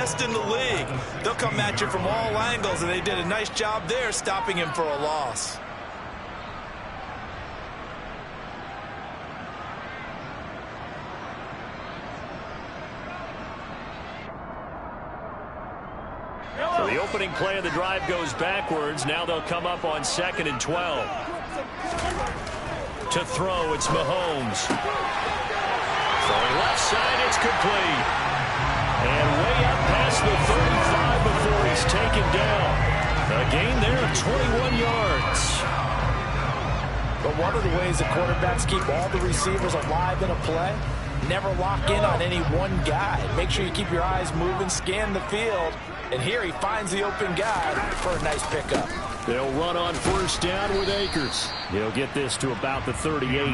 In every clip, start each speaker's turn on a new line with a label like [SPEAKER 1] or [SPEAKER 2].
[SPEAKER 1] best in the league. They'll come at you from all angles, and they did a nice job there stopping him for a loss.
[SPEAKER 2] So the opening play of the drive goes backwards. Now they'll come up on 2nd and 12. To throw, it's Mahomes. Throwing left side, it's complete. And way up past the 35 before he's taken down. A gain there of 21 yards.
[SPEAKER 3] But one of the ways the quarterbacks keep all the receivers alive in a play, never lock in on any one guy. Make sure you keep your eyes moving, scan the field. And here he finds the open guy for a nice pickup.
[SPEAKER 2] They'll run on 1st down with Akers. He'll get this to about the 38.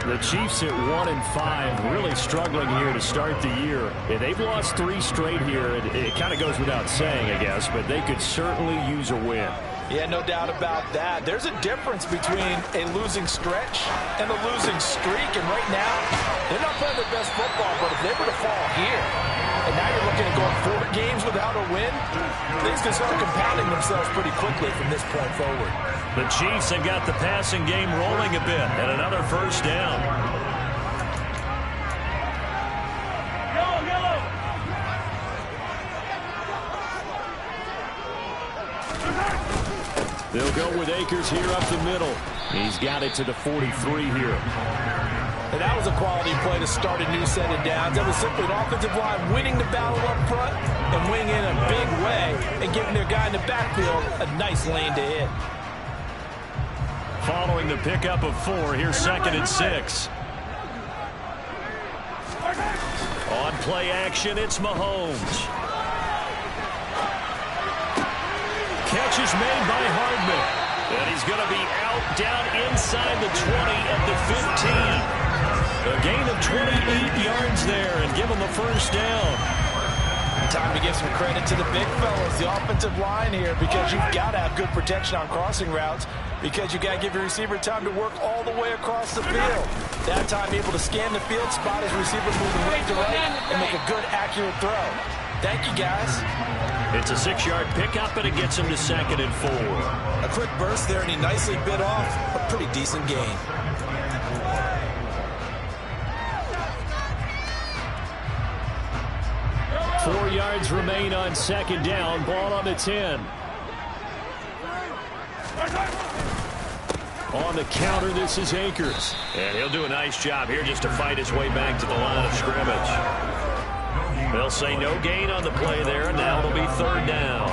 [SPEAKER 2] The Chiefs at 1-5, really struggling here to start the year. And they've lost 3 straight here. It kind of goes without saying, I guess, but they could certainly use a win.
[SPEAKER 3] Yeah, no doubt about that. There's a difference between a losing stretch and a losing streak. And right now, they're not playing their best football, but if they were to fall here, and now you're looking at going 4 games without a win, things can start compounding themselves pretty quickly from this point forward.
[SPEAKER 2] The Chiefs have got the passing game rolling a bit, and another 1st down. They'll go with Akers here up the middle. He's got it to the 43 here.
[SPEAKER 3] And that was a quality play to start a new set of downs. That was simply an offensive line winning the battle up front and winning in a big way and giving their guy in the backfield a nice lane to hit.
[SPEAKER 2] Following the pickup of 4, here's 2nd and 6. On play action, it's Mahomes. Catch is made by Hardman. And he's going to be out down inside the 20 at the 15. A gain of 28 yards there and give him a 1st down.
[SPEAKER 3] Time to give some credit to the big fellas, the offensive line here, because you've got to have good protection on crossing routes, because you've got to give your receiver time to work all the way across the field. That time able to scan the field, spot his receiver moving right to right, and make a good, accurate throw. Thank you, guys.
[SPEAKER 2] It's a 6-yard pickup, and it gets him to 2nd and 4.
[SPEAKER 1] A quick burst there, and he nicely bit off a pretty decent gain.
[SPEAKER 2] Four yards remain on 2nd down. Ball on the 10. On the counter, this is Akers. And he'll do a nice job here just to fight his way back to the line of scrimmage. They'll say no gain on the play there, and now it'll be 3rd down.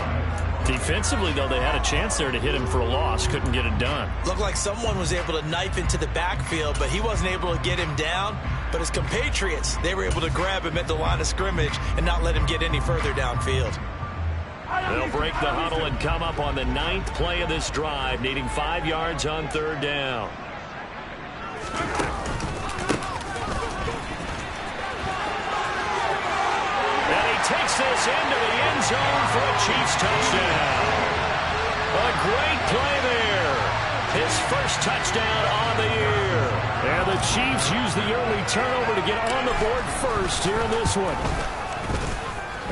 [SPEAKER 2] Defensively, though, they had a chance there to hit him for a loss. Couldn't get it done.
[SPEAKER 1] Looked like someone was able to knife into the backfield, but he wasn't able to get him down. But his compatriots, they were able to grab him at the line of scrimmage and not let him get any further downfield.
[SPEAKER 2] They'll break the huddle and come up on the 9th play of this drive, needing 5 yards on 3rd down. And he takes this into the end zone for a Chiefs touchdown. A great play there. His 1st touchdown on the year. And the Chiefs use the early turnover to get on the board first here in this one.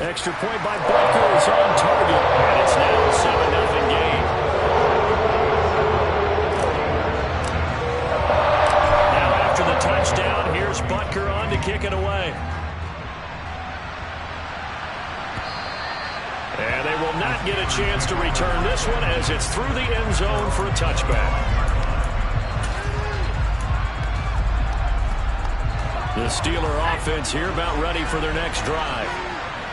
[SPEAKER 2] Extra point by Butker is on target. And it's now a 7-0 game. Now after the touchdown, here's Butker on to kick it away. And they will not get a chance to return this one as it's through the end zone for a touchback. The Steeler offense here about ready for their next drive.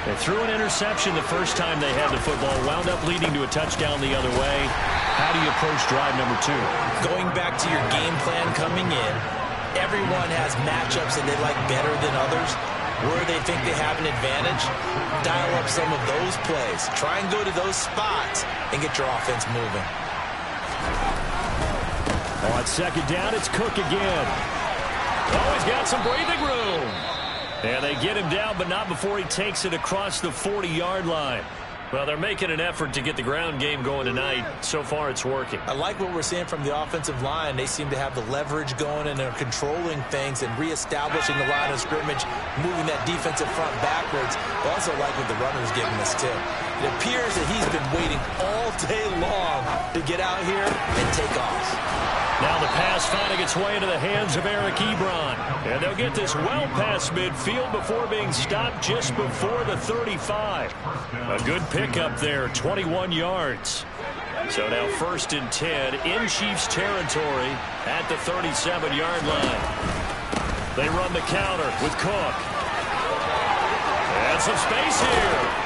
[SPEAKER 2] They threw an interception the first time they had the football, wound up leading to a touchdown the other way. How do you approach drive number 2?
[SPEAKER 1] Going back to your game plan coming in, everyone has matchups that they like better than others. Where they think they have an advantage, dial up some of those plays. Try and go to those spots and get your offense moving.
[SPEAKER 2] On 2nd down, it's Cook again. Oh, he's got some breathing room. And they get him down, but not before he takes it across the 40-yard line. Well, they're making an effort to get the ground game going tonight. So far, it's working.
[SPEAKER 1] I like what we're seeing from the offensive line. They seem to have the leverage going, and they're controlling things and reestablishing the line of scrimmage, moving that defensive front backwards. I also like what the runner's giving us, too. It appears that he's been waiting all day long to get out here and take off.
[SPEAKER 2] Now the pass finding its way into the hands of Eric Ebron. And they'll get this well past midfield before being stopped just before the 35. A good pickup there, 21 yards. So now 1st and 10 in Chiefs territory at the 37-yard line. They run the counter with Cook. And some space here.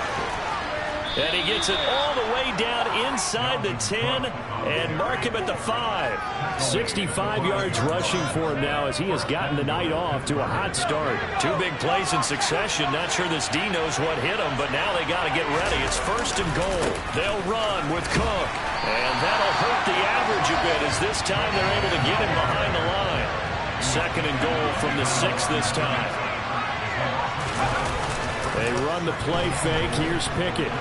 [SPEAKER 2] And he gets it all the way down inside the 10 and mark him at the 5. 65 yards rushing for him now as he has gotten the night off to a hot start. 2 big plays in succession. Not sure this D knows what hit him, but now they got to get ready. It's 1st and goal. They'll run with Cook. And that'll hurt the average a bit as this time they're able to get him behind the line. 2nd and goal from the 6 this time. They run the play fake. Here's Pickett.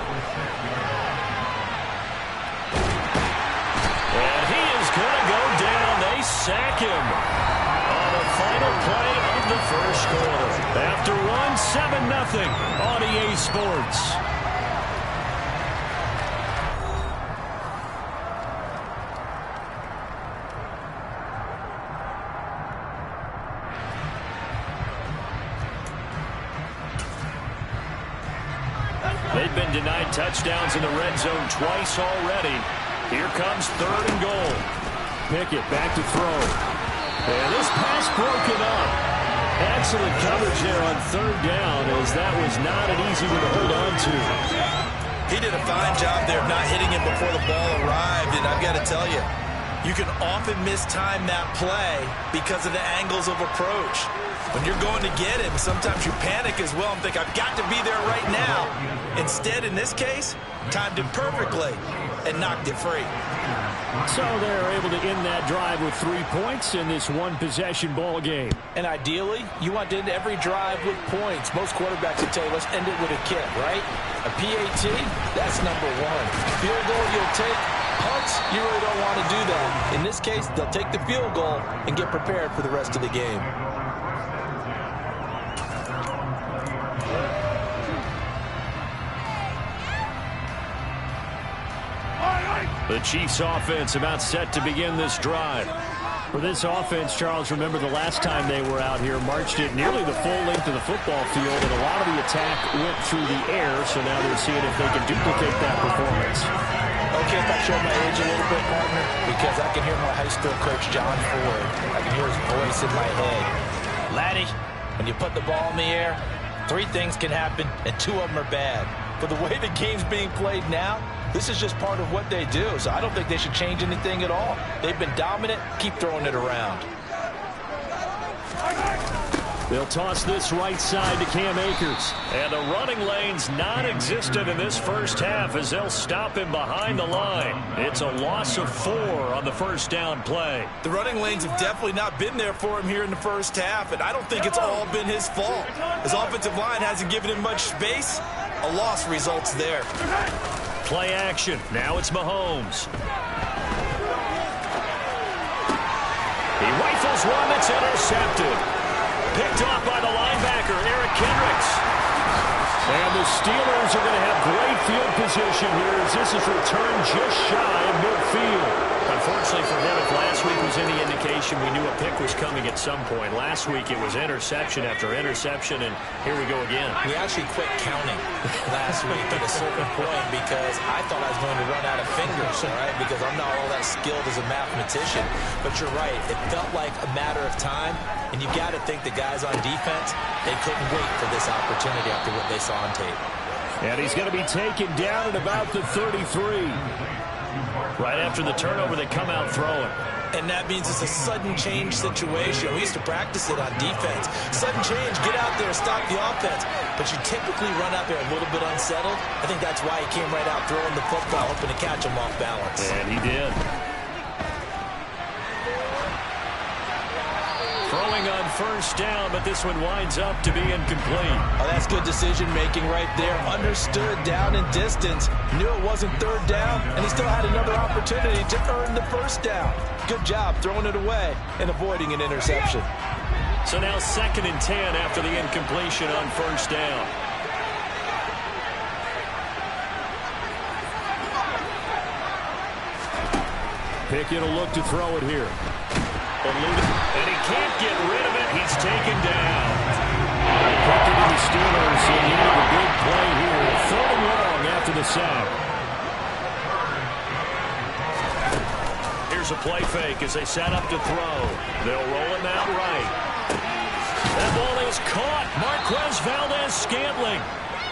[SPEAKER 2] And he is going to go down. They sack him on the final play of the 1st quarter. After one, 7-0 on EA Sports. They've been denied touchdowns in the red zone twice already. Here comes 3rd and goal. Pickett back to throw. And this pass broken up. Excellent coverage there on 3rd down as that was not an easy one to hold on to.
[SPEAKER 1] He did a fine job there of not hitting him before the ball arrived, and I've got to tell you, you can often mistime that play because of the angles of approach. When you're going to get him, sometimes you panic as well and think, I've got to be there right now. Instead, in this case, timed it perfectly and knocked it free.
[SPEAKER 2] So they're able to end that drive with 3 points in this one-possession ball game.
[SPEAKER 1] And ideally, you want to end every drive with points. Most quarterbacks would tell you, let's end it with a kick, right? A PAT, that's number 1. Field goal you'll take. Punts, you really don't want to do that. In this case, they'll take the field goal and get prepared for the rest of the game.
[SPEAKER 2] The Chiefs offense about set to begin this drive. For this offense, Charles, remember the last time they were out here, marched it nearly the full length of the football field, and a lot of the attack went through the air, so now they're seeing if they can duplicate that performance.
[SPEAKER 1] Okay, if I show my age a little bit, partner, because I can hear my high school coach, John Ford. I can hear his voice in my head. Laddie, when you put the ball in the air, 3 things can happen, and 2 of them are bad. But the way the game's being played now, this is just part of what they do, so I don't think they should change anything at all. They've been dominant. Keep throwing it around.
[SPEAKER 2] They'll toss this right side to Cam Akers. And the running lane's non-existent in this first half as they'll stop him behind the line. It's a loss of 4 on the 1st down play.
[SPEAKER 1] The running lanes have definitely not been there for him here in the first half, and I don't think it's all been his fault. His offensive line hasn't given him much space. A loss results there.
[SPEAKER 2] Play action. Now it's Mahomes. He rifles one that's intercepted. Picked off by the linebacker, Eric Kendricks. And the Steelers are going to have great field position here as this is returned just shy of midfield. Unfortunately for him, if last week was any indication, we knew a pick was coming at some point. Last week it was interception after interception, and here we go again.
[SPEAKER 1] We actually quit counting last week at a certain point because I thought I was going to run out of fingers, all right, because I'm not all that skilled as a mathematician. But you're right, it felt like a matter of time, and you got to think the guys on defense, they couldn't wait for this opportunity after what they saw on tape.
[SPEAKER 2] And he's going to be taken down at about the 33. Right after the turnover, they come out throwing.
[SPEAKER 1] And that means it's a sudden change situation. We used to practice it on defense. Sudden change, get out there, stop the offense. But you typically run out there a little bit unsettled. I think that's why he came right out throwing the football, hoping to catch him off balance.
[SPEAKER 2] And he did. throwing on first down, but this one winds up to be incomplete.
[SPEAKER 1] Oh, that's good decision-making right there. Understood down and distance. Knew it wasn't third down, and he still had another opportunity to earn the first down. Good job throwing it away and avoiding an interception.
[SPEAKER 2] So now 2nd and 10 after the incompletion on first down. Pickett will look to throw it here. And he can't get rid of it. He's taken down. Pickett and the Steelers in need of a big play here. 3rd and long after the sack. Here's a play fake as they set up to throw. They'll roll him out right. That ball is caught. Marquez Valdes-Scantling.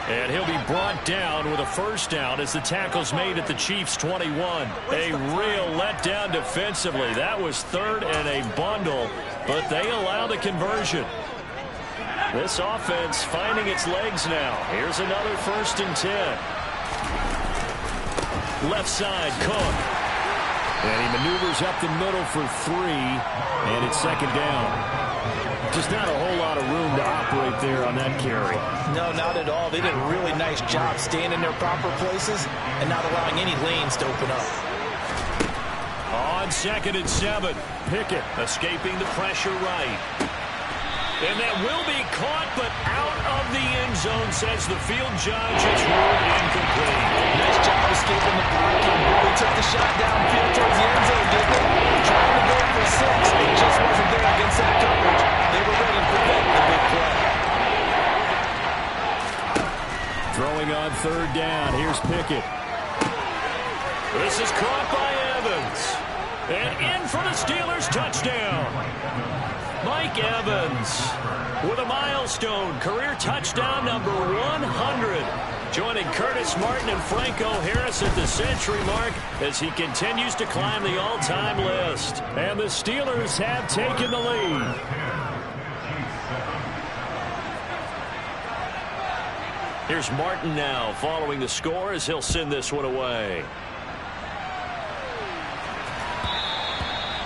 [SPEAKER 2] And he'll be brought down with a first down as the tackle's made at the Chiefs' 21. A real letdown defensively. That was 3rd and a bundle, but they allow the conversion. This offense finding its legs now. Here's another 1st and 10. Left side, Cook. And he maneuvers up the middle for 3, and it's 2nd down. Just not a whole lot of room to operate there on that carry.
[SPEAKER 1] No, not at all. They did a really nice job staying in their proper places and not allowing any lanes to open up.
[SPEAKER 2] On 2nd and 7, Pickett escaping the pressure right. And that will be caught, but out of the end zone, says the field judge. It's ruled incomplete.
[SPEAKER 1] Nice job escaping the blocking. Really took the shot downfield towards the end zone, didn't they? Trying to go for 6. It just wasn't there against that coverage. They were ready to prevent the big play.
[SPEAKER 2] Throwing on 3rd down. Here's Pickett. This is caught by Evans. And in for the Steelers touchdown. Mike Evans with a milestone career touchdown number 100. Joining Curtis Martin and Franco Harris at the century mark as he continues to climb the all-time list. And the Steelers have taken the lead. Here's Martin now following the score as he'll send this one away.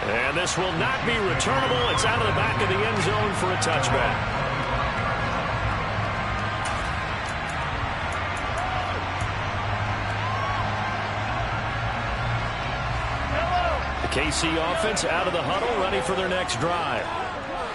[SPEAKER 2] And this will not be returnable. It's out of the back of the end zone for a touchback. The KC offense out of the huddle, ready for their next drive.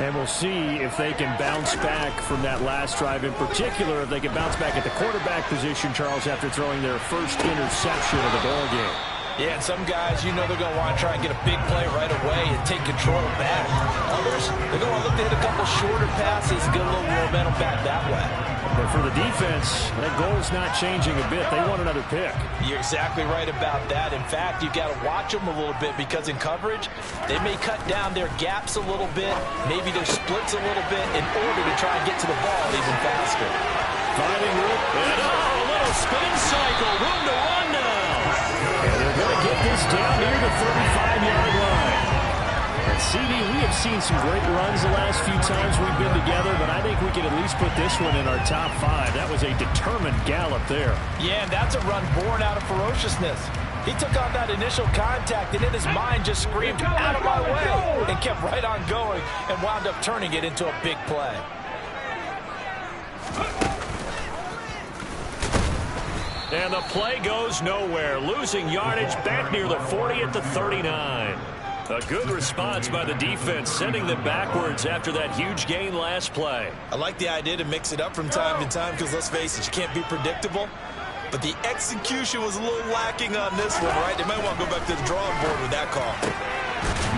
[SPEAKER 2] And we'll see if they can bounce back from that last drive. In particular, if they can bounce back at the quarterback position, Charles, after throwing their first interception of the ball game.
[SPEAKER 1] Yeah, and some guys, you know they're going to want to try and get a big play right away and take control back. Others, they're going to look to hit a couple shorter passes and get a little momentum back that way.
[SPEAKER 2] But for the defense, that goal is not changing a bit. They want another pick.
[SPEAKER 1] You're exactly right about that. In fact, you've got to watch them a little bit because in coverage, they may cut down their gaps a little bit, maybe their splits a little bit in order to try and get to the ball even faster.
[SPEAKER 2] Finding room. And a little spin cycle. Room to run now. And they're going to get this down near the 35-yard line. And CD, we have seen some great runs the last few times we've been together, but I think we can at least put this one in our top 5. That was a determined gallop there.
[SPEAKER 1] Yeah, and that's a run born out of ferociousness. He took on that initial contact, and in his mind just screamed, "Out of my way," and kept right on going and wound up turning it into a big play.
[SPEAKER 2] And the play goes nowhere. Losing yardage back near the 40 at the 39. A good response by the defense, sending them backwards after that huge gain last play.
[SPEAKER 1] I like the idea to mix it up from time to time because, let's face it, you can't be predictable. But the execution was a little lacking on this one, right? They might want to go back to the drawing board with that call.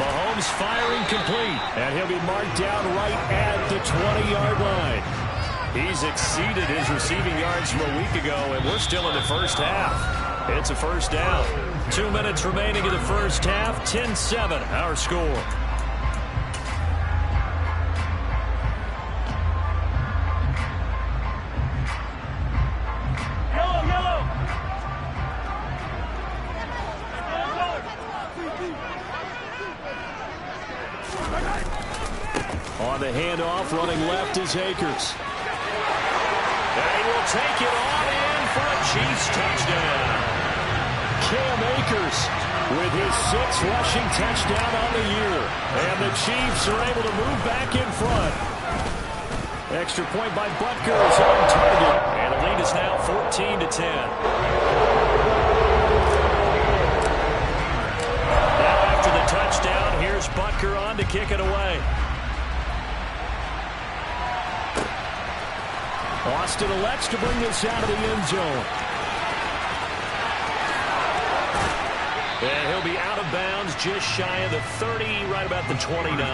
[SPEAKER 2] Mahomes firing complete. And he'll be marked down right at the 20-yard line. He's exceeded his receiving yards from a week ago, and we're still in the first half. It's a first down. 2 minutes remaining in the first half. 10-7, our score.
[SPEAKER 4] Yellow.
[SPEAKER 2] On the handoff, running left is Akers. And he will take it on in for a Chiefs touchdown. Cam Akers with his 6th rushing touchdown on the year. And the Chiefs are able to move back in front. Extra point by Butker is on target. And the lead is now 14-10. Now after the touchdown, here's Butker on to kick it away. Austin elects to bring this out of the end zone. And he'll be out of bounds just shy of the 30, right about the 29.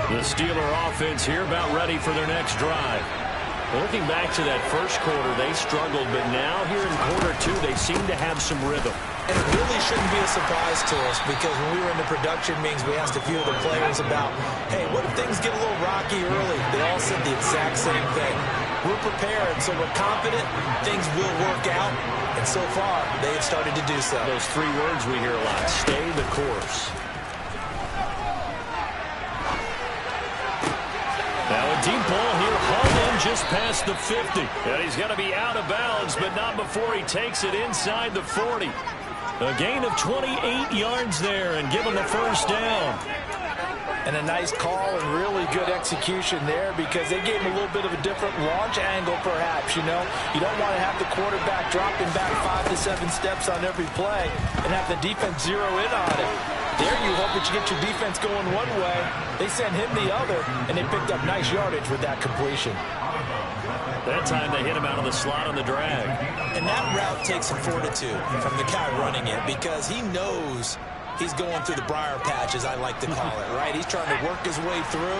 [SPEAKER 2] The Steeler offense here about ready for their next drive. Looking back to that first quarter, they struggled, but now here in quarter 2, they seem to have some rhythm.
[SPEAKER 1] And it really shouldn't be a surprise to us because when we were in the production meetings, we asked a few of the players about, hey, what if things get a little rocky early? They all said the exact same thing. We're prepared, so we're confident things will work out. And so far, they have started to do so.
[SPEAKER 2] Those 3 words we hear a lot, stay the course. Now a deep ball here, hauled in just past the 50. And he's going to be out of bounds, but not before he takes it inside the 40. A gain of 28 yards there and give him a first down.
[SPEAKER 3] And a nice call and really good execution there because they gave him a little bit of a different launch angle perhaps, you know. You don't want to have the quarterback dropping back 5 to 7 steps on every play and have the defense zero in on it. There you hope that you get your defense going one way. They sent him the other, and they picked up nice yardage with that completion.
[SPEAKER 2] That time they hit him out of the slot on the drag.
[SPEAKER 1] And that route takes some fortitude from the guy running it because he knows he's going through the briar patch, as I like to call it, right? He's trying to work his way through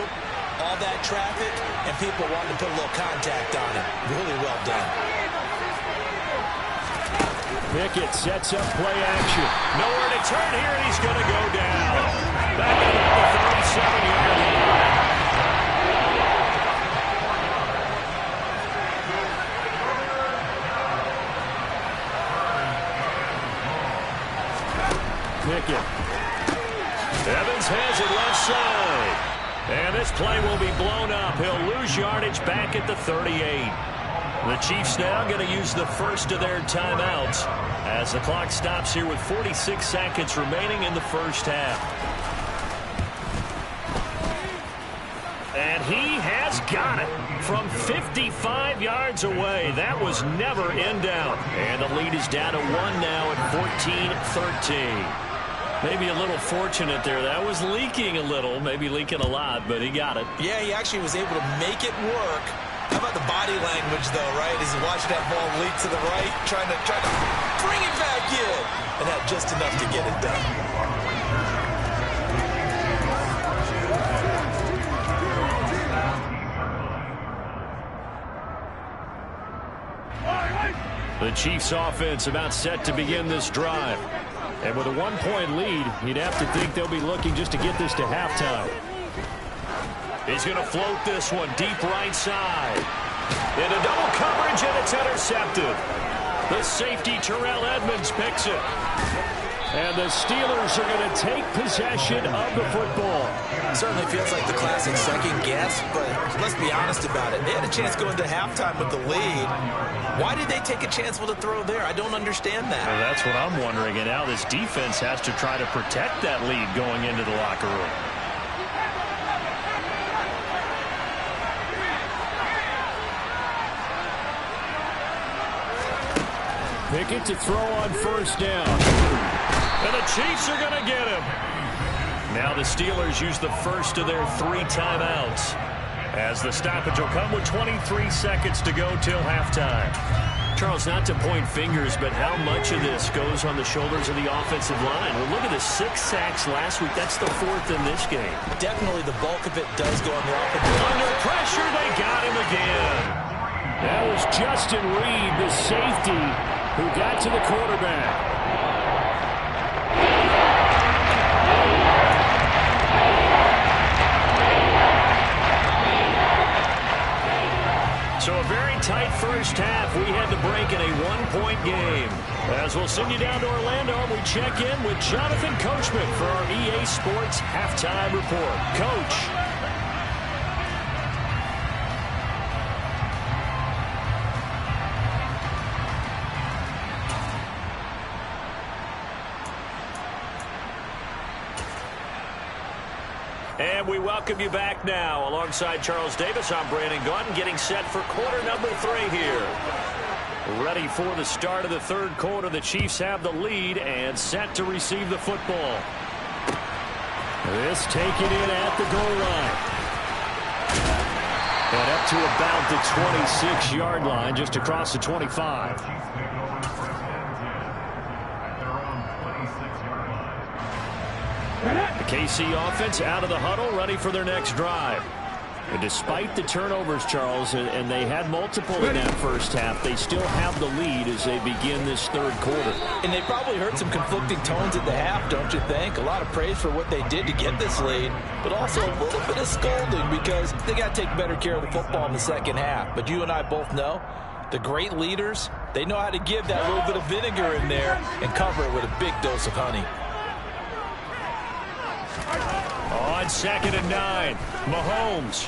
[SPEAKER 1] all that traffic, and people wanting to put a little contact on him. Really well done.
[SPEAKER 2] Pickett sets up play action. Nowhere to turn here, and he's going to go down. Back at the 37-yard line. Pickett. Evans has it left side. And this play will be blown up. He'll lose yardage back at the 38. The Chiefs now going to use the first of their timeouts as the clock stops here with 46 seconds remaining in the first half. And he has got it from 55 yards away. That was never in doubt. And the lead is down to 1 now at 14-13. Maybe a little fortunate there. That was leaking a little, maybe leaking a lot, but he got it.
[SPEAKER 1] Yeah, he actually was able to make it work. How about the body language, though, right? As he watched that ball leak to the right, trying to bring it back in. And had just enough to get it done.
[SPEAKER 2] The Chiefs offense about set to begin this drive. And with a 1-point lead, you'd have to think they'll be looking just to get this to halftime. He's going to float this one deep right side. Into double coverage, and it's intercepted. The safety, Terrell Edmonds, picks it. And the Steelers are going to take possession of the football.
[SPEAKER 1] Certainly feels like the classic second guess, but let's be honest about it. They had a chance going to halftime with the lead. Why did they take a chance with a throw there? I don't understand that.
[SPEAKER 2] Well, that's what I'm wondering. And now this defense has to try to protect that lead going into the locker room. Pickett to throw on first down. And the Chiefs are going to get him. Now the Steelers use the first of their 3 timeouts, as the stoppage will come with 23 seconds to go till halftime. Charles, not to point fingers, but how much of this goes on the shoulders of the offensive line? Well, look at the 6 sacks last week. That's the 4th in this game.
[SPEAKER 1] Definitely the bulk of it does go on the offensive line.
[SPEAKER 2] Under pressure, they got him again. That was Justin Reed, the safety, who got to the quarterback. So a very tight first half. We had to break in a 1-point game. As we'll send you down to Orlando, and we check in with Jonathan Coachman for our EA Sports Halftime Report. Coach. And we welcome you back now. Alongside Charles Davis, I'm Brandon Gaudin, getting set for quarter number 3 here. Ready for the start of the third quarter. The Chiefs have the lead and set to receive the football. This taken in at the goal line. And up to about the 26-yard line, just across the 25. The KC offense out of the huddle, ready for their next drive. And despite the turnovers, Charles, and they had multiple in that first half, they still have the lead as they begin this third quarter.
[SPEAKER 3] And they probably heard some conflicting tones at the half, don't you think? A lot of praise for what they did to get this lead, but also a little bit of scolding because they got to take better care of the football in the second half. But you and I both know the great leaders, they know how to give that little bit of vinegar in there and cover it with a big dose of honey.
[SPEAKER 2] On 2nd and 9, Mahomes.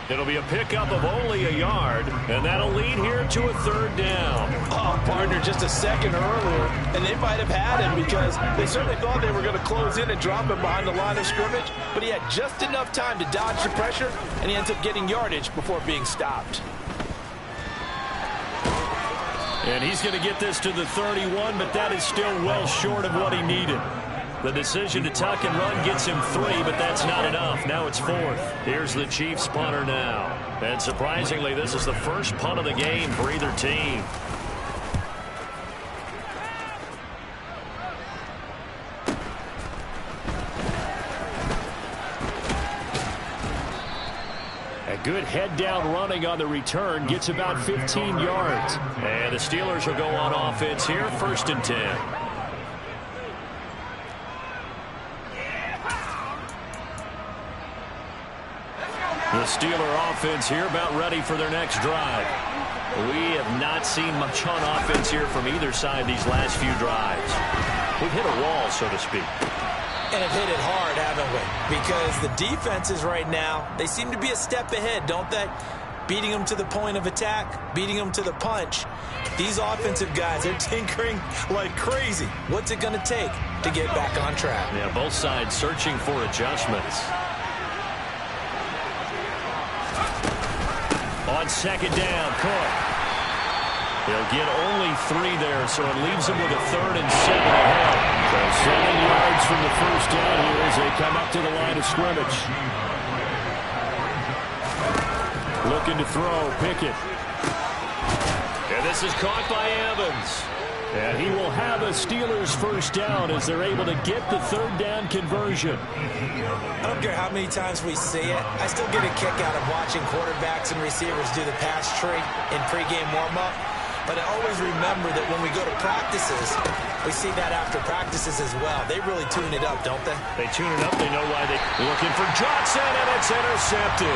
[SPEAKER 2] It'll be a pickup of only a yard, and that'll lead here to a third down.
[SPEAKER 3] Oh, partner, just a second earlier, and they might have had him because they certainly thought they were going to close in and drop him behind the line of scrimmage, but he had just enough time to dodge the pressure, and he ends up getting yardage before being stopped.
[SPEAKER 2] And he's going to get this to the 31, but that is still well short of what he needed. The decision to tuck and run gets him 3, but that's not enough. Now it's 4th. Here's the Chiefs punter now. And surprisingly, this is the first punt of the game for either team. A good head-down running on the return gets about 15 yards. And the Steelers will go on offense here, 1st and 10. The Steeler offense here about ready for their next drive. We have not seen much on offense here from either side these last few drives. We've hit a wall, so to speak.
[SPEAKER 3] And have hit it hard, haven't we? Because the defenses right now, they seem to be a step ahead, don't they? Beating them to the point of attack, beating them to the punch. These offensive guys are tinkering like crazy. What's it going to take to get back on track?
[SPEAKER 2] Yeah, both sides searching for adjustments. On 2nd down, Cook. He'll get only 3 there, so it leaves him with a 3rd and 7 ahead. So 7 yards from the first down here as they come up to the line of scrimmage. Looking to throw, Pickett. And this is caught by Evans. And he will have a Steelers first down as they're able to get the 3rd down conversion.
[SPEAKER 3] I don't care how many times we see it. I still get a kick out of watching quarterbacks and receivers do the pass tree in pregame warm-up. But I always remember that when we go to practices, we see that after practices as well. They really tune it up, don't they?
[SPEAKER 2] They tune it up. They know why they're looking for Johnson, and it's intercepted.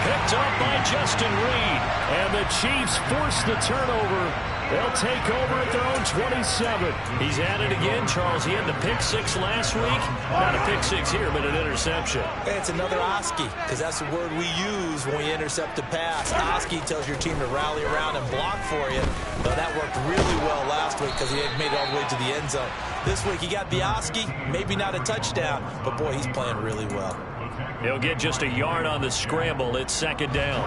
[SPEAKER 2] Picked up by Justin Reed. And the Chiefs force the turnover. They'll take over at their own 27. He's at it again, Charles. He had the pick 6 last week. Not a pick 6 here, but an interception.
[SPEAKER 3] It's another Oski, because that's the word we use when we intercept a pass. Oski tells your team to rally around and block for you. But that worked really well last week because he had made it all the way to the end zone. This week he got the Oski, maybe not a touchdown, but boy, he's playing really well.
[SPEAKER 2] He'll get just a yard on the scramble. It's 2nd down.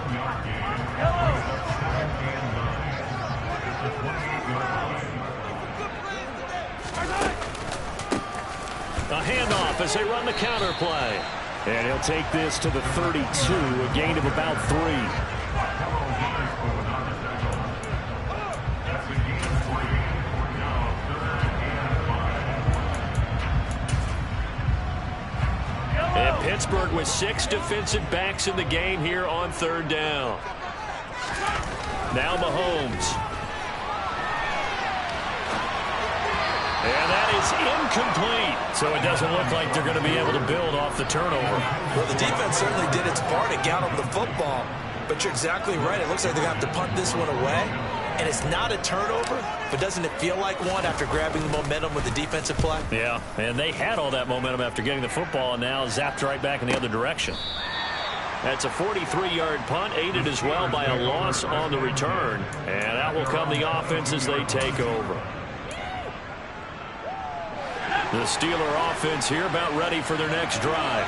[SPEAKER 2] A handoff as they run the counter play. And he'll take this to the 32, a gain of about 3. And Pittsburgh with 6 defensive backs in the game here on 3rd down. Now Mahomes. And that is incomplete. So it doesn't look like they're going to be able to build off the turnover.
[SPEAKER 3] Well, the defense certainly did its part to get them the football. But you're exactly right. It looks like they're going to have to punt this one away. And it's not a turnover, but doesn't it feel like one after grabbing the momentum with the defensive play?
[SPEAKER 2] Yeah, and they had all that momentum after getting the football and now zapped right back in the other direction. That's a 43-yard punt, aided as well by a loss on the return. And out will come the offense as they take over. The Steeler offense here about ready for their next drive.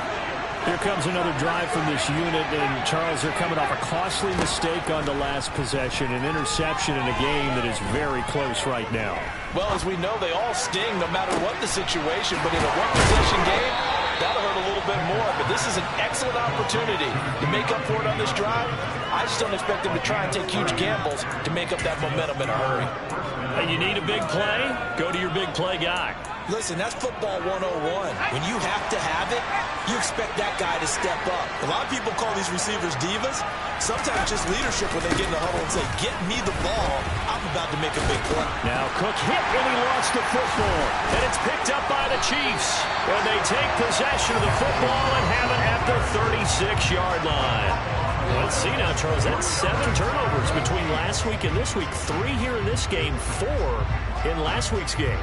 [SPEAKER 4] Here comes another drive from this unit, and Charles, they're coming off a costly mistake on the last possession, an interception in a game that is very close right now.
[SPEAKER 3] Well, as we know, they all sting no matter what the situation, but in a one-possession game, that'll hurt a little bit more. But this is an excellent opportunity to make up for it on this drive. I just don't expect them to try and take huge gambles to make up that momentum in a hurry.
[SPEAKER 2] Hey, you need a big play? Go to your big play guy.
[SPEAKER 1] Listen, that's football 101. When you have to have it, you expect that guy to step up. A lot of people call these receivers divas. Sometimes just leadership when they get in the huddle and say, get me the ball. I'm about to make a big play.
[SPEAKER 2] Now Cook hit and he lost the football. And it's picked up by the Chiefs. And they take possession of the football and have it at the 36-yard line. Let's see now, Charles. That's 7 turnovers between last week and this week. 3 here in this game, 4 in last week's game.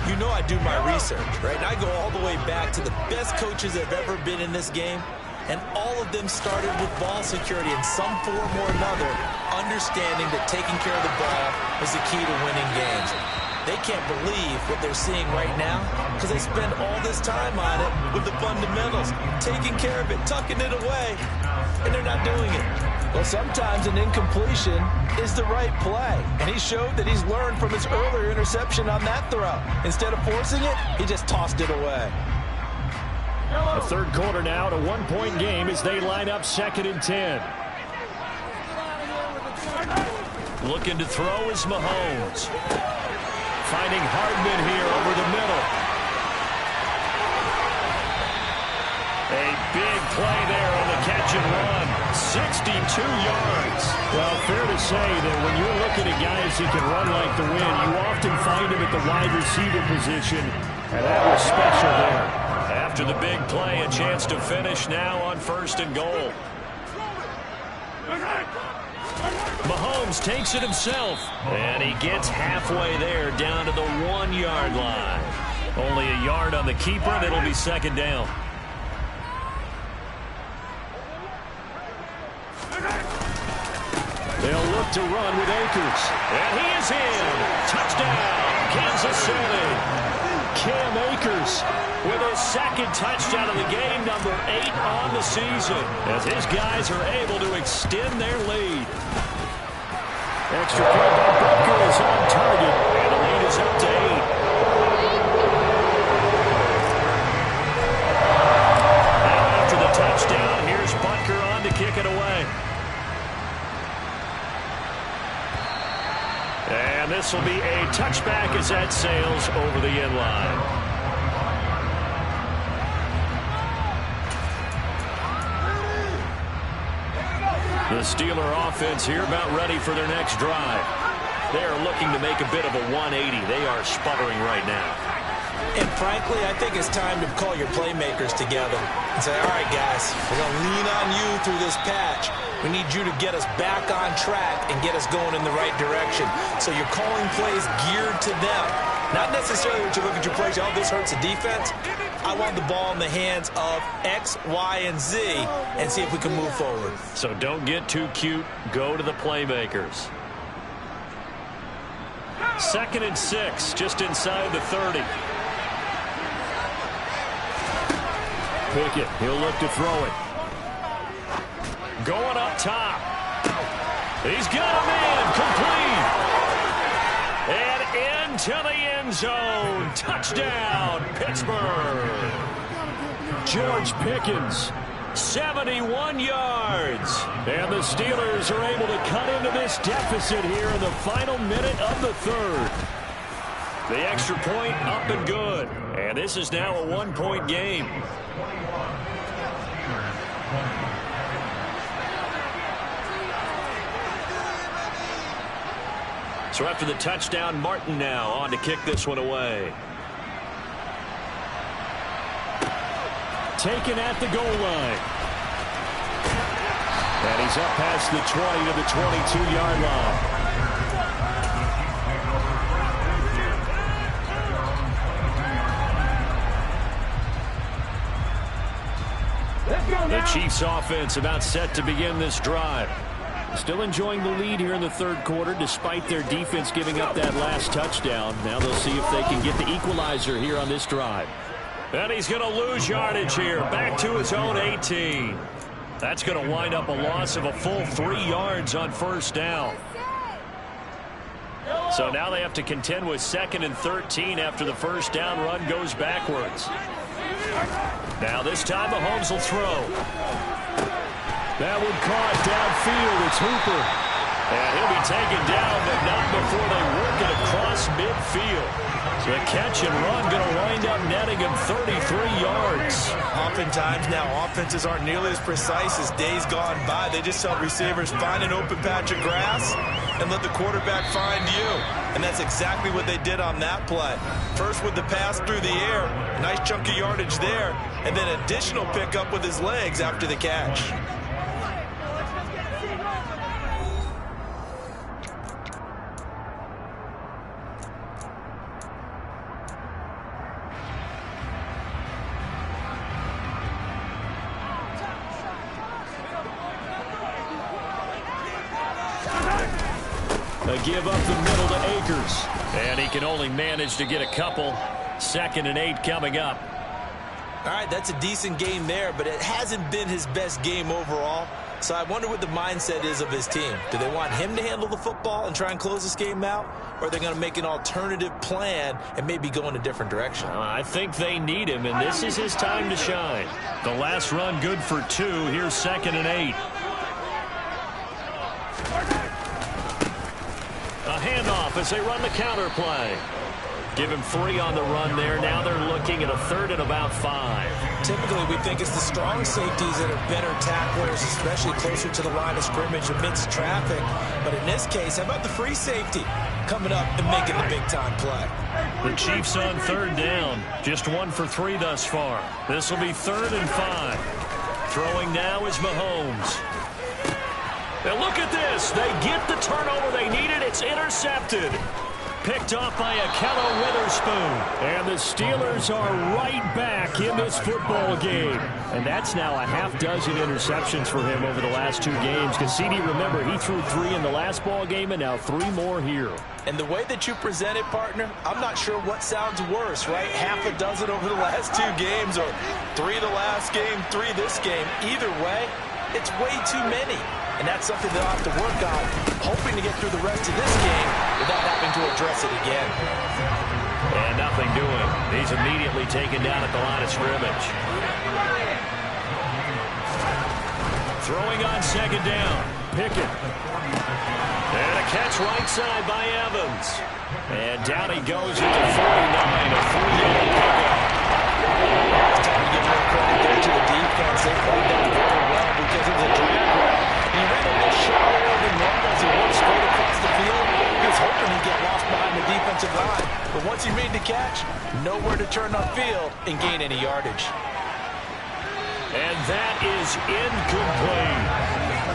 [SPEAKER 1] You know I do my research, right? And I go all the way back to the best coaches that have ever been in this game. And all of them started with ball security in some form or another, understanding that taking care of the ball is the key to winning games. They can't believe what they're seeing right now because they spend all this time on it with the fundamentals, taking care of it, tucking it away, and they're not doing it.
[SPEAKER 3] Well, sometimes an incompletion is the right play, and he showed that he's learned from his earlier interception on that throw. Instead of forcing it, he just tossed it away.
[SPEAKER 4] The third quarter now, a 1-point game as they line up 2nd and 10.
[SPEAKER 2] Looking to throw is Mahomes. Finding Hardman here over the middle. A big play there on the catch and run. 62 yards.
[SPEAKER 4] Well, fair to say that when you're looking at guys who can run like the wind, you often find them at the wide receiver position, and that was special there.
[SPEAKER 2] After the big play, a chance to finish now on 1st and goal. Mahomes takes it himself, and he gets halfway there down to the 1-yard line. Only a yard on the keeper, and it'll be 2nd down.
[SPEAKER 4] They'll look to run with Akers.
[SPEAKER 2] And he is in. Touchdown, Kansas City.
[SPEAKER 4] Cam Akers
[SPEAKER 2] with his 2nd touchdown of the game, number 8 on the season, as his guys are able to extend their lead.
[SPEAKER 4] Extra point by Butker is on target,
[SPEAKER 2] and the lead is up to 8. Now after the touchdown, here's Butker on to kick it away. And this will be a touchback as that sails over the end line. The Steeler offense here about ready for their next drive. They are looking to make a bit of a 180. They are sputtering right now.
[SPEAKER 1] And frankly, I think it's time to call your playmakers together and say, all right, guys, we're going to lean on you through this patch. We need you to get us back on track and get us going in the right direction. So you're calling plays geared to them. Not necessarily that you look at your plays, oh, this hurts the defense. I want the ball in the hands of X, Y, and Z and see if we can move forward.
[SPEAKER 2] So don't get too cute. Go to the playmakers. 2nd and 6, just inside the 30.
[SPEAKER 4] Pickett, he'll look to throw it.
[SPEAKER 2] Going up top. He's got him in. Complete. And into the end zone. Touchdown, Pittsburgh.
[SPEAKER 4] George Pickens.
[SPEAKER 2] 71 yards.
[SPEAKER 4] And the Steelers are able to cut into this deficit here in the final minute of the 3rd.
[SPEAKER 2] The extra point up and good. And this is now a 1-point game. So after the touchdown, Martin now on to kick this one away.
[SPEAKER 4] Taken at the goal line. And he's up past the 20 to the 22-yard line.
[SPEAKER 2] The Chiefs offense about set to begin this drive.
[SPEAKER 4] Still enjoying the lead here in the third quarter despite their defense giving up that last touchdown. Now they'll see if they can get the equalizer here on this drive.
[SPEAKER 2] And he's going to lose yardage here. Back to his own 18. That's going to wind up a loss of a full 3 yards on first down. So now they have to contend with 2nd and 13 after the first down run goes backwards. Now this time Mahomes will throw. That one caught downfield. It's Hooper. And he'll be taken down, but not before they work it across midfield. So the catch and run going to wind up netting him 33 yards.
[SPEAKER 3] Oftentimes now offenses aren't nearly as precise as days gone by. They just tell receivers, find an open patch of grass and let the quarterback find you. And that's exactly what they did on that play. First with the pass through the air, nice chunk of yardage there, and then additional pickup with his legs after the catch.
[SPEAKER 2] They give up the middle to Akers. And he can only manage to get a couple. 2nd and 8 coming up.
[SPEAKER 1] All right, that's a decent game there, but it hasn't been his best game overall. So I wonder what the mindset is of his team. Do they want him to handle the football and try and close this game out? Or are they going to make an alternative plan and maybe go in a different direction?
[SPEAKER 2] I think they need him, and this is his time to shine. The last run good for 2. Here's 2nd and 8. A handoff as they run the counter play. Give him 3 on the run there. Now they're looking at a 3rd and about 5.
[SPEAKER 1] Typically, we think it's the strong safeties that are better tacklers, especially closer to the line of scrimmage amidst traffic. But in this case, how about the free safety coming up and making the big-time play?
[SPEAKER 2] The Chiefs on 3rd down. Just 1 for 3 thus far. This will be 3rd and 5. Throwing now is Mahomes. And look at this. They get the turnover they needed. It's intercepted. Picked off by Akello Witherspoon.
[SPEAKER 4] And the Steelers are right back in this football game. And that's now a half dozen interceptions for him over the last 2 games. Because CD, remember, he threw 3 in the last ball game and now 3 more here.
[SPEAKER 1] And the way that you present it, partner, I'm not sure what sounds worse, right? Half a dozen over the last 2 games or 3 the last game, 3 this game. Either way, it's way too many. And that's something they'll have to work on, hoping to get through the rest of this game without having to address it again.
[SPEAKER 2] And nothing doing. He's immediately taken down at the line of scrimmage. Throwing on 2nd down. Pickett. And a catch right side by Evans. And down he goes at the 49, a 3-yard pickup.
[SPEAKER 1] It's time to give more credit there to the defense. They played that very well because it was a drag route. He ran a little shallower than normal as he went straight across the field. He was hoping he'd get lost behind the defensive line. But once he made the catch, nowhere to turn upfield and gain any yardage.
[SPEAKER 2] And that is incomplete.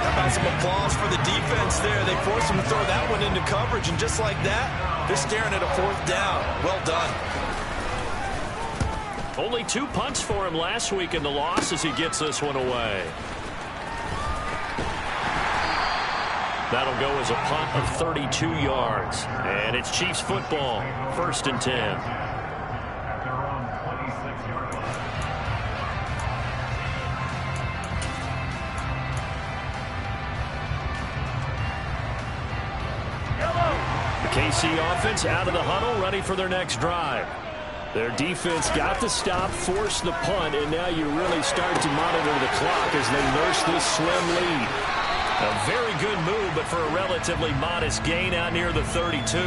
[SPEAKER 1] How about some applause for the defense there? They forced him to throw that one into coverage, and just like that, they're staring at a 4th down. Well done.
[SPEAKER 2] Only 2 punts for him last week in the loss as he gets this one away. That'll go as a punt of 32 yards. And it's Chiefs football, 1st and 10. The KC offense out of the huddle, ready for their next drive. Their defense got the stop, forced the punt, and now you really start to monitor the clock as they nurse this slim lead. A very good move, but for a relatively modest gain out near the 32.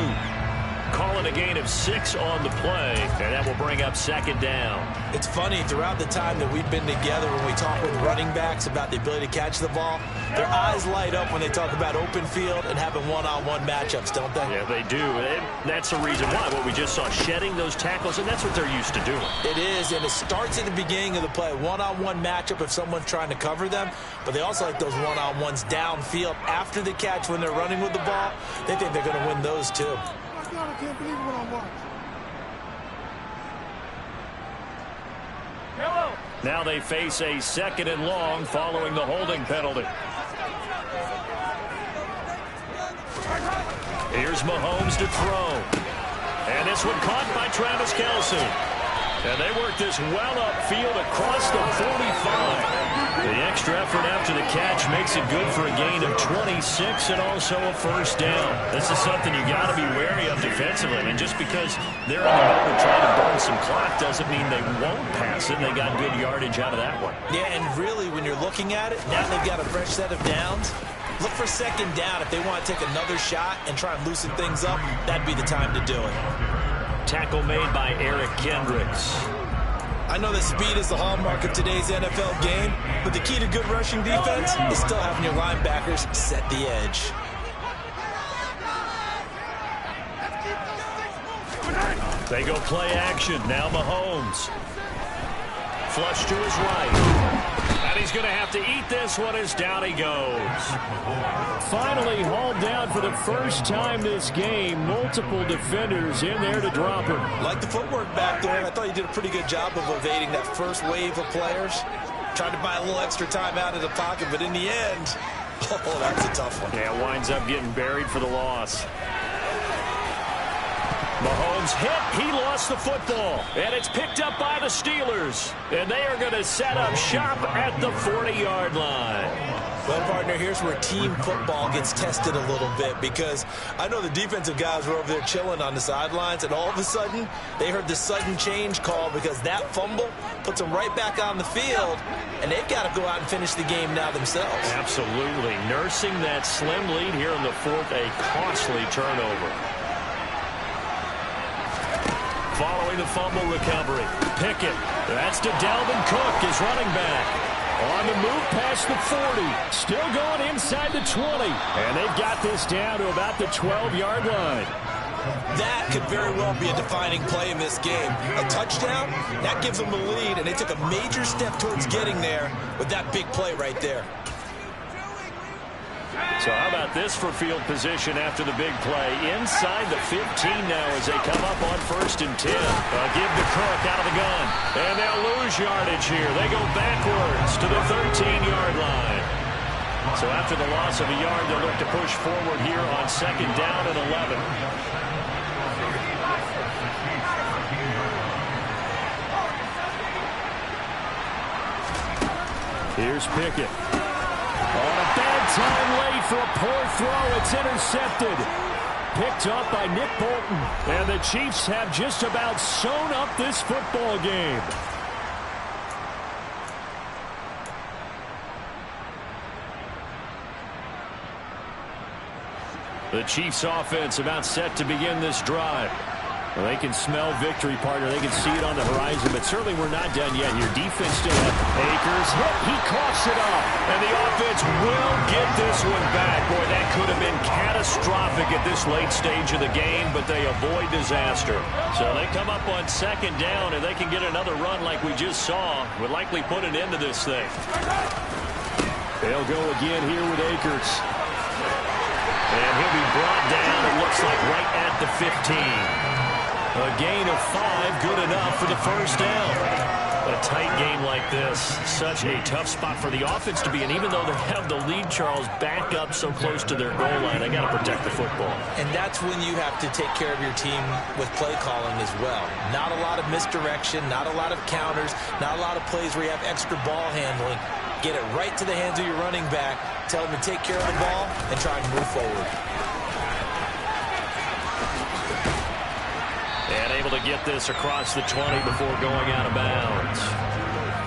[SPEAKER 2] Calling a gain of 6 on the play, and that will bring up 2nd down.
[SPEAKER 1] It's funny, throughout the time that we've been together, when we talk with running backs about the ability to catch the ball, their eyes light up when they talk about open field and having one-on-one matchups, don't they?
[SPEAKER 2] Yeah, they do. And that's the reason why. What we just saw, shedding those tackles, and that's what they're used to doing.
[SPEAKER 1] It is, and it starts at the beginning of the play. One-on-one matchup if someone's trying to cover them, but they also like those one-on-ones downfield after the catch when they're running with the ball. They think they're going to win those, too.
[SPEAKER 5] I can't believe what I watched.
[SPEAKER 2] Now they face a 2nd and long following the holding penalty. Here's Mahomes to throw. And this one caught by Travis Kelce. And they work this well upfield across the 45. The extra effort after the catch makes it good for a gain of 26 and also a first down. This is something you got to be wary of defensively. I mean, just because they're in the moment trying to burn some clock doesn't mean they won't pass it. They got good yardage out of that one.
[SPEAKER 1] Yeah, and really, when you're looking at it, now they've got a fresh set of downs. Look for second down if they want to take another shot and try and loosen things up. That'd be the time to do it.
[SPEAKER 2] Tackle made by Eric Kendricks.
[SPEAKER 1] I know that speed is the hallmark of today's NFL game, but the key to good rushing defense is still having your linebackers set the edge.
[SPEAKER 2] They go play action. Now Mahomes. Flush to his right. And he's going to have to eat this one as down he goes.
[SPEAKER 4] Finally hauled down for the first time this game. Multiple defenders in there to drop him.
[SPEAKER 1] Like the footwork back there, I thought you did a pretty good job of evading that first wave of players. Tried to buy a little extra time out of the pocket, but in the end, oh, that's a tough one.
[SPEAKER 2] Yeah, winds up getting buried for the loss. Mahomes hit. He lost the football. And it's picked up by the Steelers. And they are going to set up shop at the 40-yard line.
[SPEAKER 1] Well, partner, here's where team football gets tested a little bit, because I know the defensive guys were over there chilling on the sidelines, and all of a sudden, they heard the sudden change call because that fumble puts them right back on the field, and they've got to go out and finish the game now themselves.
[SPEAKER 2] Absolutely. Nursing that slim lead here in the fourth, a costly turnover. Following the fumble recovery, Pickett. That's to Dalvin Cook, his running back. On the move past the 40. Still going inside the 20. And they've got this down to about the 12-yard line.
[SPEAKER 1] That could very well be a defining play in this game. A touchdown, that gives them the lead, and they took a major step towards getting there with that big play right there.
[SPEAKER 2] So how about this for field position after the big play? Inside the 15 now as they come up on 1st and 10. They'll give to Cook out of the gun. And they'll lose yardage here. They go backwards to the 13-yard line. So after the loss of a yard, they'll look to push forward here on 2nd down and 11. Here's Pickett. On a bad time late for a poor throw. It's intercepted. Picked up by Nick Bolton. And the Chiefs have just about sewn up this football game. The Chiefs offense about set to begin this drive. Well, they can smell victory, partner. They can see it on the horizon, but certainly we're not done yet here. Defense still up. Akers hit. He coughs it up. And the offense will get this one back. Boy, that could have been catastrophic at this late stage of the game, but they avoid disaster. So they come up on 2nd down, and they can get another run like we just saw. Would likely put an end to this thing. They'll go again here with Akers. And he'll be brought down, it looks like, right at the 15. A gain of 5, good enough for the first down. A tight game like this, such a tough spot for the offense to be in. Even though they have the lead, Charles, back up so close to their goal line, they got to protect the football.
[SPEAKER 1] And that's when you have to take care of your team with play calling as well. Not a lot of misdirection, not a lot of counters, not a lot of plays where you have extra ball handling. Get it right to the hands of your running back, tell them to take care of the ball, and try and move forward.
[SPEAKER 2] And able to get this across the 20 before going out of bounds.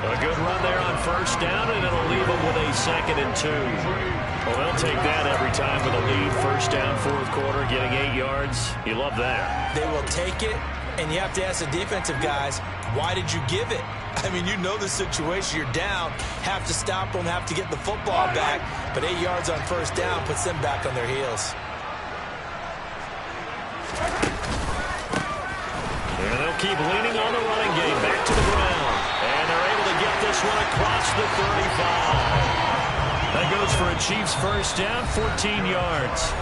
[SPEAKER 2] A good run there on 1st down, and it'll leave them with a 2nd and 2. Well, they'll take that every time with a lead. 1st down, 4th quarter, getting 8 yards. You love that.
[SPEAKER 1] They will take it, and you have to ask the defensive guys, why did you give it? I mean, you know the situation. You're down, have to stop them, have to get the football back, but 8 yards on 1st down puts them back on their heels.
[SPEAKER 2] And they'll keep leaning on the running game back to the ground. And they're able to get this one across the 35. That goes for a Chiefs 1st down, 14 yards.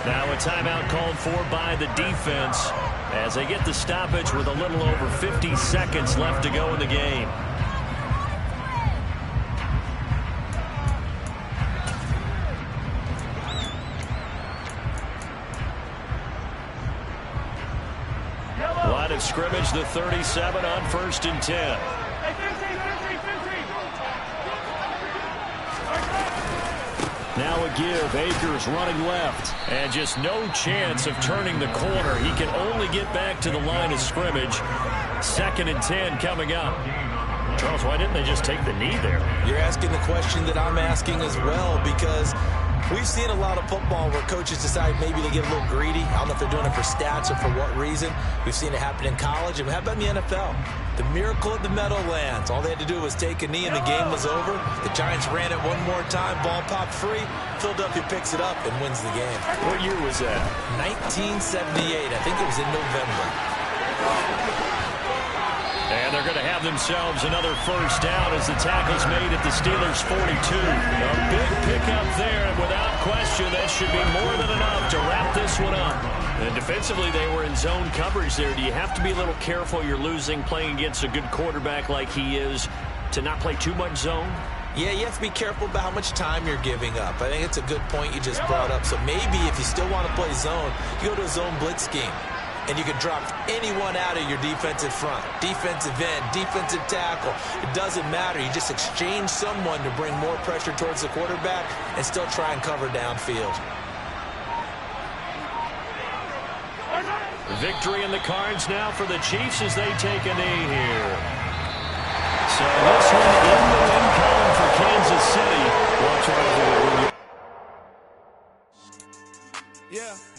[SPEAKER 2] Now a timeout called for by the defense as they get the stoppage with a little over 50 seconds left to go in the game. of scrimmage, the 37 on 1st and 10. Now a give. Akers running left. And just no chance of turning the corner. He can only get back to the line of scrimmage. 2nd and 10 coming up. Charles, why didn't they just take the knee there?
[SPEAKER 1] You're asking the question that I'm asking as well, because we've seen a lot of football where coaches decide maybe to get a little greedy. I don't know if they're doing it for stats or for what reason. We've seen it happen in college. And how about in the NFL? The miracle of the Meadowlands. All they had to do was take a knee and the game was over. The Giants ran it one more time. Ball popped free. Philadelphia picks it up and wins the game.
[SPEAKER 2] What year was that?
[SPEAKER 1] 1978. I think it was in November.
[SPEAKER 2] And they're going to have themselves another first down as the tackle's made at the Steelers' 42. A big pickup there, and without question, that should be more than enough to wrap this one up. And defensively, they were in zone coverage there. Do you have to be a little careful you're losing playing against a good quarterback like he is to not play too much zone?
[SPEAKER 1] Yeah, you have to be careful about how much time you're giving up. I think it's a good point you just brought up. So maybe if you still want to play zone, you go to a zone blitz scheme. And you can drop anyone out of your defensive front. Defensive end, defensive tackle. It doesn't matter. You just exchange someone to bring more pressure towards the quarterback and still try and cover downfield.
[SPEAKER 2] Victory in the cards now for the Chiefs as they take a knee here. So this one in the win column for Kansas City. Watch out.
[SPEAKER 6] Yeah.